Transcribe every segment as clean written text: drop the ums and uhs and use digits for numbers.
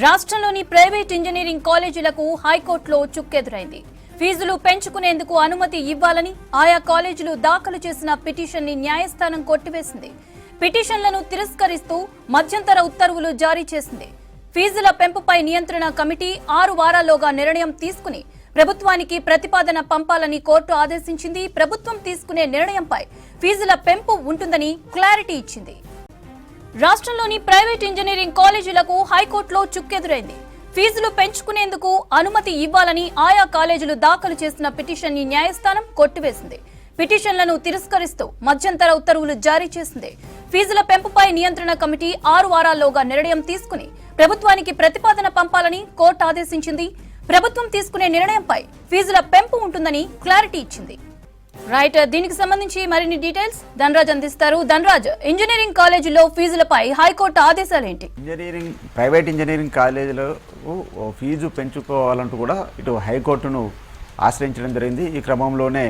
రాష్ట్రంలోని private engineering కాలేజీలకు హైకోర్టులో చుక్కెదురైంది. ఫీజులు పెంచుకునేందుకు అనుమతి ఇవ్వాలని ఆయా కాలేజీలు దాఖలు చేసిన పిటిషన్ని న్యాయస్థానం కొట్టివేసింది. పిటిషన్లను తిరస్కరిస్తూ మధ్యంతర ఉత్తర్వులు జారీ చేసింది. ఫీజుల పెంపుపై నియంత్రణ కమిటీ 6 వారాల్లోగా నిర్ణయం తీసుకుని ప్రభుత్వానికి ప్రతిపాదన పంపాలని కోర్టు ఆదేశించింది. ప్రభుత్వం తీసుకునే నిర్ణయంపై ఫీజుల పెంపు ఉంటుందని క్లారిటీ ఇచ్చింది. రాష్ట్రంలోని ప్రైవేట్ ఇంజనీరింగ్ కాలేజీలకు హైకోర్టులో చుక్కెదురైంది. ఫీజులు పెంచుకునేందుకు అనుమతి ఇవ్వాలని ఆయా కాలేజీలు దాఖలు చేసిన పిటిషన్ని న్యాయస్థానం కొట్టివేసింది. పిటిషన్లను తిరస్కరిస్తూ మధ్యంతర ఉత్తర్వులు జారీ చేసింది. ఫీజుల పెంపుపై నియంత్రణ కమిటీ 6 వారాల్లోగా నిర్ణయం తీసుకుని ప్రభుత్వానికి ప్రతిపాదన పంపాలని కోర్టు ఆదేశించింది. ప్రభుత్వం తీసుకునే నిర్ణయంపై ఫీజుల పెంపు ఉంటుందని క్లారిటీ ఇచ్చింది. రైట్, దీనికి సంబంధించి మరిన్ని డీటెయిల్స్ ధనరాజ్ అందిస్తారు. ధనరాజ్, ఇంజనీరింగ్ కాలేజీలో ఫీజులపై హైకోర్టు ఆదేశాలు ఏంటి? ప్రైవేట్ ఇంజనీరింగ్ కాలేజీలో ఫీజు పెంచుకోవాలంటూ కూడా ఇటు హైకోర్టును ఆశ్రయించడం జరిగింది. ఈ క్రమంలోనే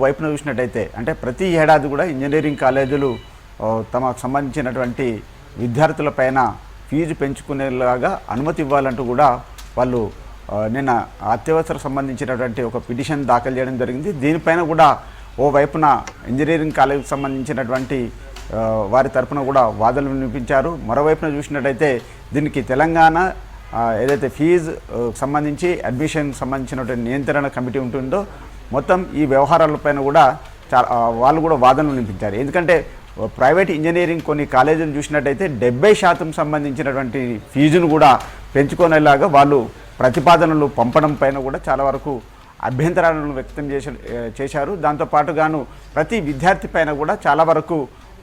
వైపున చూసినట్టయితే అంటే ప్రతి ఏడాది కూడా ఇంజనీరింగ్ కాలేజీలు తమకు సంబంధించినటువంటి విద్యార్థులపైన ఫీజు పెంచుకునేలాగా అనుమతి ఇవ్వాలంటూ కూడా వాళ్ళు నిన్న అత్యవసర సంబంధించినటువంటి ఒక పిటిషన్ దాఖలు చేయడం జరిగింది. దీనిపైన కూడా వైపున ఇంజనీరింగ్ కాలేజీకి సంబంధించినటువంటి వారి తరఫున కూడా వాదనలు వినిపించారు. మరోవైపున చూసినట్టయితే దీనికి తెలంగాణ ఏదైతే ఫీజు సంబంధించి అడ్మిషన్ సంబంధించినటువంటి నియంత్రణ కమిటీ ఉంటుందో మొత్తం ఈ వ్యవహారాలపైన కూడా వాళ్ళు కూడా వాదనలు వినిపించారు. ఎందుకంటే ప్రైవేట్ ఇంజనీరింగ్ కొన్ని కాలేజీలు చూసినట్టయితే 70% సంబంధించినటువంటి ఫీజును కూడా పెంచుకునేలాగా వాళ్ళు ప్రతిపాదనలు పంపడం పైన కూడా చాలా వరకు అభ్యంతరాలను వ్యక్తం చేశారు. దాంతోపాటుగాను ప్రతి విద్యార్థి పైన కూడా చాలా వరకు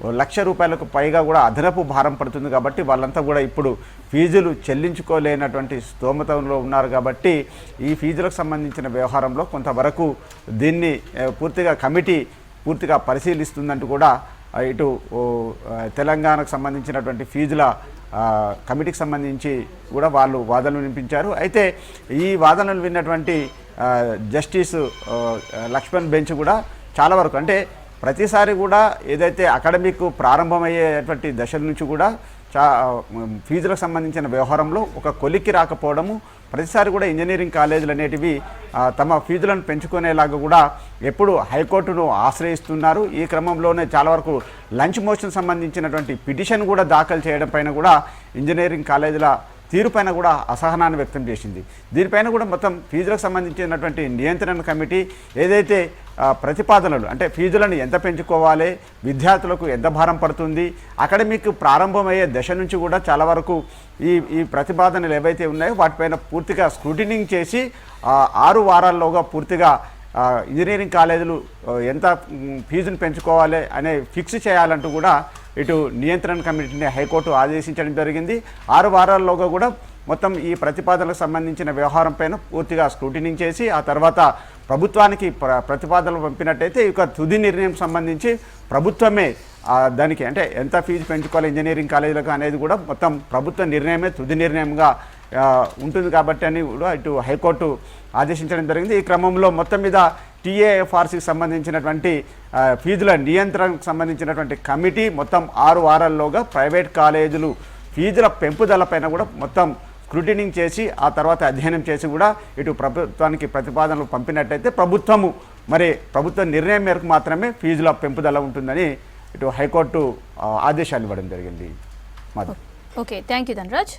₹1,00,000 పైగా కూడా అదనపు భారం పడుతుంది. కాబట్టి వాళ్ళంతా కూడా ఇప్పుడు ఫీజులు చెల్లించుకోలేనటువంటి స్తోమతంలో ఉన్నారు. కాబట్టి ఈ ఫీజులకు సంబంధించిన వ్యవహారంలో కొంతవరకు దీన్ని కమిటీ పూర్తిగా పరిశీలిస్తుందంటూ కూడా ఇటు తెలంగాణకు సంబంధించినటువంటి ఫీజుల కమిటీకి సంబంధించి కూడా వాళ్ళు వాదనలు వినిపించారు. అయితే ఈ వాదనలు విన్నటువంటి జస్టిస్ లక్ష్మణ్ బెంచ్ కూడా చాలా వరకు అంటే ప్రతిసారి కూడా ఏదైతే అకాడమిక్ ప్రారంభమయ్యేటువంటి దశల నుంచి కూడా ఫీజులకు సంబంధించిన వ్యవహారంలో ఒక కొలిక్కి రాకపోవడము, ప్రతిసారి కూడా ఇంజనీరింగ్ కాలేజీలు అనేటివి తమ ఫీజులను పెంచుకునేలాగా కూడా ఎప్పుడు హైకోర్టును ఆశ్రయిస్తున్నారు. ఈ క్రమంలోనే చాలా వరకు లంచ్ మోషన్ సంబంధించినటువంటి పిటిషన్ కూడా దాఖలు చేయడం పైన కూడా ఇంజనీరింగ్ కాలేజీల తీరుపైన కూడా అసహనాన్ని వ్యక్తం చేసింది. దీనిపైన కూడా మొత్తం ఫీజులకు సంబంధించినటువంటి నియంత్రణ కమిటీ ఏదైతే ప్రతిపాదనలు అంటే ఫీజులను ఎంత పెంచుకోవాలి, విద్యార్థులకు ఎంత భారం పడుతుంది, అకాడమిక్ ప్రారంభమయ్యే దశ నుంచి కూడా చాలా వరకు ఈ ప్రతిపాదనలు ఏవైతే ఉన్నాయో వాటిపైన పూర్తిగా స్క్రూటినింగ్ చేసి 6 వారాల్లోగా పూర్తిగా ఇంజనీరింగ్ కాలేజీలు ఎంత ఫీజును పెంచుకోవాలి అనే ఫిక్స్ చేయాలంటూ కూడా ఇటు నియంత్రణ కమిటీని హైకోర్టు ఆదేశించడం జరిగింది. 6 వారాల్లోగా కూడా మొత్తం ఈ ప్రతిపాదనలకు సంబంధించిన వ్యవహారం పైన పూర్తిగా స్క్రూటినింగ్ చేసి ఆ తర్వాత ప్రభుత్వానికి ప్రతిపాదనలు పంపినట్టయితే ఇక తుది నిర్ణయం సంబంధించి ప్రభుత్వమే దానికి అంటే ఎంత ఫీజు పెంచుకోవాలి ఇంజనీరింగ్ కాలేజీలకు అనేది కూడా మొత్తం ప్రభుత్వ నిర్ణయమే తుది నిర్ణయంగా ఉంటుంది. కాబట్టి అని కూడా ఇటు హైకోర్టు ఆదేశించడం జరిగింది. ఈ క్రమంలో మొత్తం మీద టీఏఎఫ్ఆర్సీకి సంబంధించినటువంటి ఫీజుల నియంత్రణకు సంబంధించినటువంటి కమిటీ మొత్తం 6 వారాల్లోగా ప్రైవేట్ కాలేజీలు ఫీజుల పెంపుదలపైన కూడా మొత్తం స్క్రూటినింగ్ చేసి ఆ తర్వాత అధ్యయనం చేసి కూడా ఇటు ప్రభుత్వానికి ప్రతిపాదనలు పంపినట్టయితే ప్రభుత్వ నిర్ణయం మేరకు మాత్రమే ఫీజుల పెంపుదల ఉంటుందని ఇటు హైకోర్టు ఆదేశాలు ఇవ్వడం జరిగింది. Okay, thank you Dhanraj.